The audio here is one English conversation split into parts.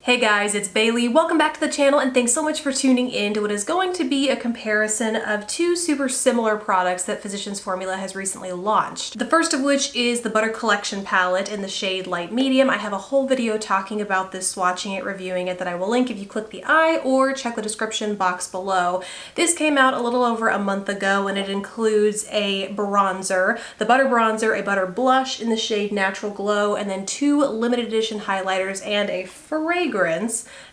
Hey guys, it's Bailey. Welcome back to the channel and thanks so much for tuning in to what is going to be a comparison of two super similar products that Physicians Formula has recently launched. The first of which is the Butter Collection palette in the shade Light Medium. I have a whole video talking about this, swatching it, reviewing it that I will link if you click the I or check the description box below. This came out a little over a month ago and it includes a bronzer, the Butter Bronzer, a Butter Blush in the shade Natural Glow, and then two limited edition highlighters and a fragrance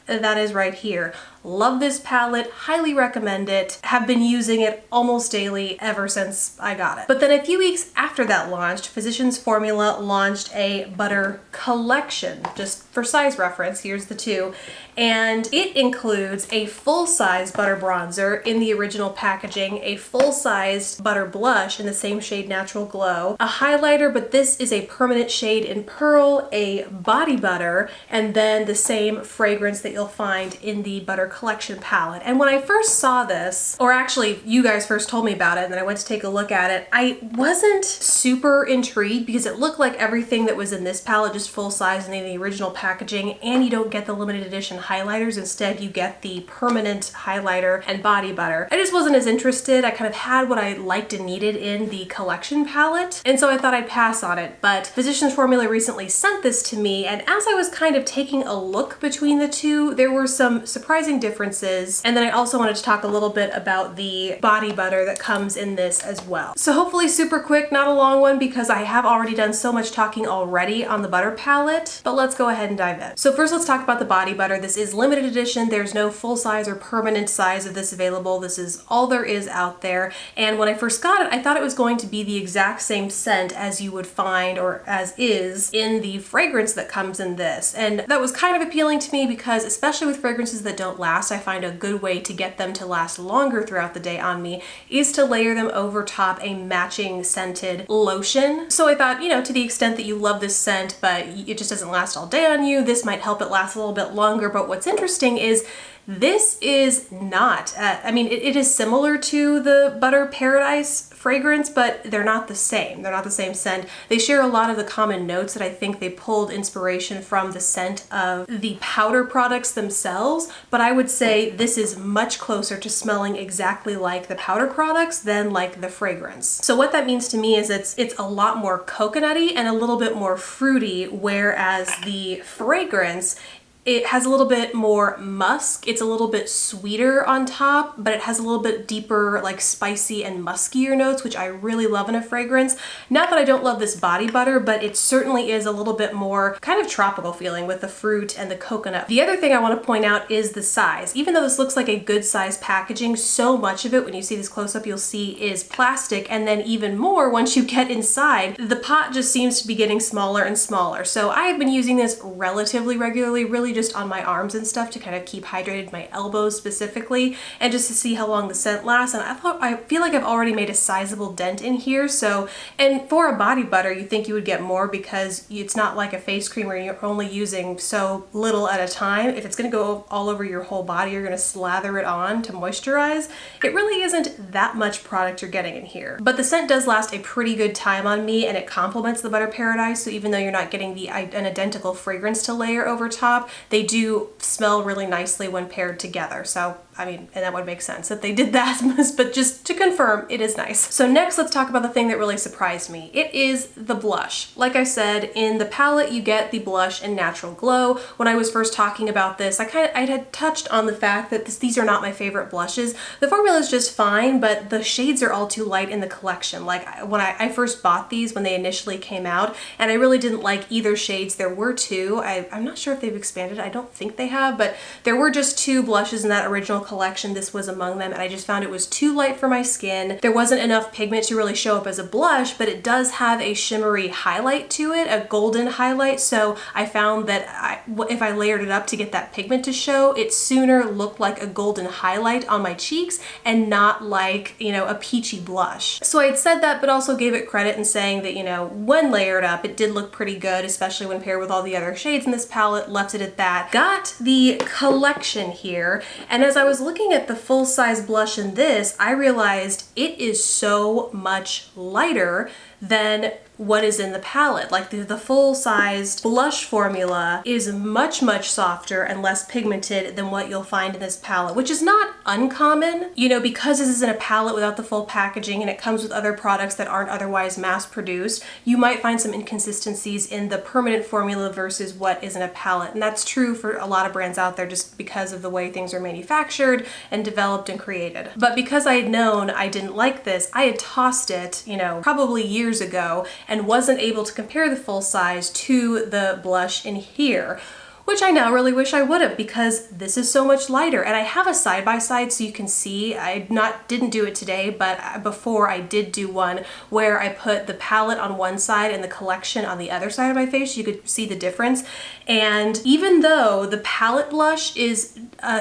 that is right here. Love this palette, highly recommend it, have been using it almost daily ever since I got it. But then a few weeks after that launched, Physicians Formula launched a Butter Collection. Just for size reference, here's the two. And it includes a full-size Butter Bronzer in the original packaging, a full-size Butter Blush in the same shade Natural Glow, a highlighter, but this is a permanent shade in Pearl, a body butter, and then the same fragrance that you'll find in the Butter Collection palette. And when I first saw this, or actually you guys first told me about it and then I went to take a look at it, I wasn't super intrigued because it looked like everything that was in this palette, just full size and in the original packaging, and you don't get the limited edition highlighters. Instead you get the permanent highlighter and body butter. I just wasn't as interested. I kind of had what I liked and needed in the collection palette, and so I thought I'd pass on it. But Physicians Formula recently sent this to me, and as I was kind of taking a look between the two, there were some surprising differences. And then I also wanted to talk a little bit about the body butter that comes in this as well. So hopefully super quick, not a long one, because I have already done so much talking already on the butter palette, but let's go ahead and dive in. So first let's talk about the body butter. This is limited edition. There's no full size or permanent size of this available. This is all there is out there. And when I first got it, I thought it was going to be the exact same scent as you would find, or as is, in the fragrance that comes in this. And that was kind of appealing to me because, especially with fragrances that don't last, I find a good way to get them to last longer throughout the day on me is to layer them over top a matching scented lotion. So I thought, you know, to the extent that you love this scent but it just doesn't last all day on you, this might help it last a little bit longer. But what's interesting is this is not, I mean, it is similar to the Butter Paradise fragrance, but they're not the same. They're not the same scent. They share a lot of the common notes that I think they pulled inspiration from the scent of the powder products themselves, but I would say this is much closer to smelling exactly like the powder products than like the fragrance. So what that means to me is it's a lot more coconutty and a little bit more fruity, whereas the fragrance, it has a little bit more musk. It's a little bit sweeter on top, but it has a little bit deeper, like spicy and muskier notes, which I really love in a fragrance. Not that I don't love this body butter, but it certainly is a little bit more kind of tropical feeling with the fruit and the coconut. The other thing I want to point out is the size. Even though this looks like a good size packaging, so much of it, when you see this close up, you'll see is plastic. And then even more, once you get inside, the pot just seems to be getting smaller and smaller. So I have been using this relatively regularly, really just on my arms and stuff to kind of keep hydrated, my elbows specifically, and just to see how long the scent lasts. And I feel like I've already made a sizable dent in here. So, and for a body butter, you think you would get more because it's not like a face cream where you're only using so little at a time. If it's going to go all over your whole body, you're going to slather it on to moisturize. It really isn't that much product you're getting in here. But the scent does last a pretty good time on me, and it complements the Butter Paradise. So even though you're not getting an identical fragrance to layer over top, they do smell really nicely when paired together. So, I mean, and that would make sense that they did that, but just to confirm, it is nice. So next, let's talk about the thing that really surprised me. It is the blush. Like I said, in the palette, you get the blush in Natural Glow. When I was first talking about this, I had touched on the fact that these are not my favorite blushes. The formula is just fine, but the shades are all too light in the collection. Like when I first bought these, when they initially came out, and I really didn't like either shades. There were two. I'm not sure if they've expanded. I don't think they have, but there were just two blushes in that original collection. This was among them, and I just found it was too light for my skin. There wasn't enough pigment to really show up as a blush, but it does have a shimmery highlight to it, a golden highlight. So I found that if I layered it up to get that pigment to show, it sooner looked like a golden highlight on my cheeks and not like, you know, a peachy blush. So I had said that, but also gave it credit in saying that, you know, when layered up, it did look pretty good, especially when paired with all the other shades in this palette. Left it at that. Got the collection here, and as I was looking at the full-size blush in this, I realized it is so much lighter than what is in the palette. Like the full-sized blush formula is much, much softer and less pigmented than what you'll find in this palette, which is not uncommon. You know, because this is in a palette without the full packaging and it comes with other products that aren't otherwise mass-produced, you might find some inconsistencies in the permanent formula versus what is in a palette. And that's true for a lot of brands out there just because of the way things are manufactured and developed and created. But because I had known I didn't like this, I had tossed it, you know, probably years ago and wasn't able to compare the full size to the blush in here, which I now really wish I would have, because this is so much lighter. And I have a side-by-side so you can see. I didn't do it today, but before I did do one where I put the palette on one side and the collection on the other side of my face. You could see the difference. And even though the palette blush is a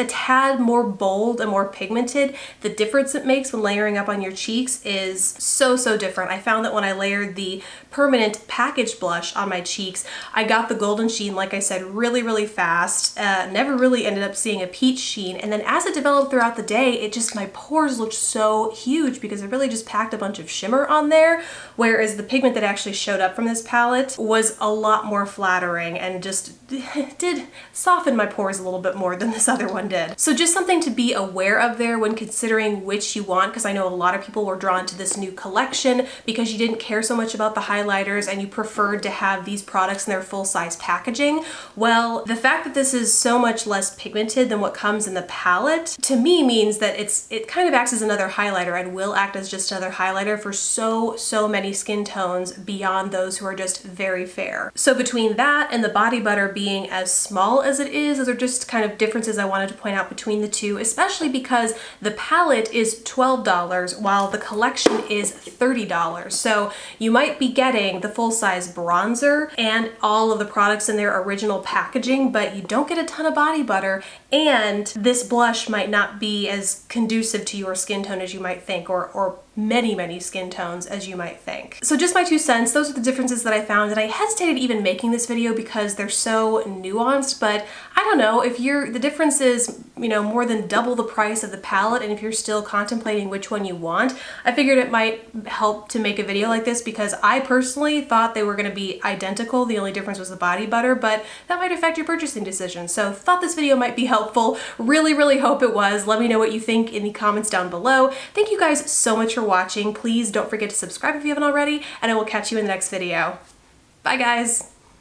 tad more bold and more pigmented, the difference it makes when layering up on your cheeks is so, so different. I found that when I layered the permanent packaged blush on my cheeks, I got the golden sheen, like I said, really, really fast. Never really ended up seeing a peach sheen. And then as it developed throughout the day, my pores looked so huge because it really just packed a bunch of shimmer on there. Whereas the pigment that actually showed up from this palette was a lot more flattering and just did soften my pores a little bit more than this other one did. So just something to be aware of there when considering which you want, because I know a lot of people were drawn to this new collection because you didn't care so much about the highlighters and you preferred to have these products in their full-size packaging. Well, the fact that this is so much less pigmented than what comes in the palette, to me means that it kind of acts as another highlighter and will act as just another highlighter for so many skin tones beyond those who are just very fair. So between that and the body butter being as small as it is, those are just kind of differences I wanted to point out between the two, especially because the palette is $12 while the collection is $30. So you might be getting the full-size bronzer and all of the products in their original packaging, but you don't get a ton of body butter, and this blush might not be as conducive to your skin tone as you might think, or many skin tones as you might think. So just my 2 cents, those are the differences that I found, and I hesitated even making this video because they're so nuanced, but I don't know, if the difference is, you know, more than double the price of the palette, and if you're still contemplating which one you want, I figured it might help to make a video like this because I personally thought they were going to be identical. The only difference was the body butter, but that might affect your purchasing decision. So thought this video might be helpful. Really hope it was. Let me know what you think in the comments down below. Thank you guys so much for watching. Please don't forget to subscribe if you haven't already, and I will catch you in the next video. Bye guys!